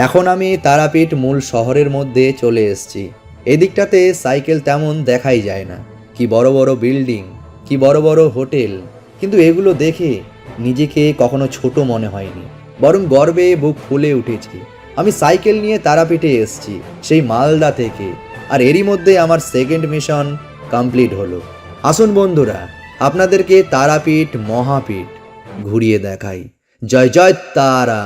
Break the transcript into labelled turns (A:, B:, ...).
A: এখন আমি তারাপীঠ মূল শহরের মধ্যে চলে এসেছি। এদিকটাতে সাইকেল তেমন দেখাই যায় না। কি বড় বড় বিল্ডিং, কি বড় বড় হোটেল, কিন্তু এগুলো দেখে নিজেকে কখনো ছোট মনে হয়নি, বরং গর্বে বুক ফুলে উঠেছি। আমি সাইকেল নিয়ে তারাপীঠে এসেছি, সেই মালদা থেকে। আর এরই মধ্যে আমার সেকেন্ড মিশন কমপ্লিট হলো। আসুন বন্ধুরা, আপনাদেরকে তারাপীঠ মহাপীঠ ঘুরিয়ে দেখাই। জয় জয় তারা।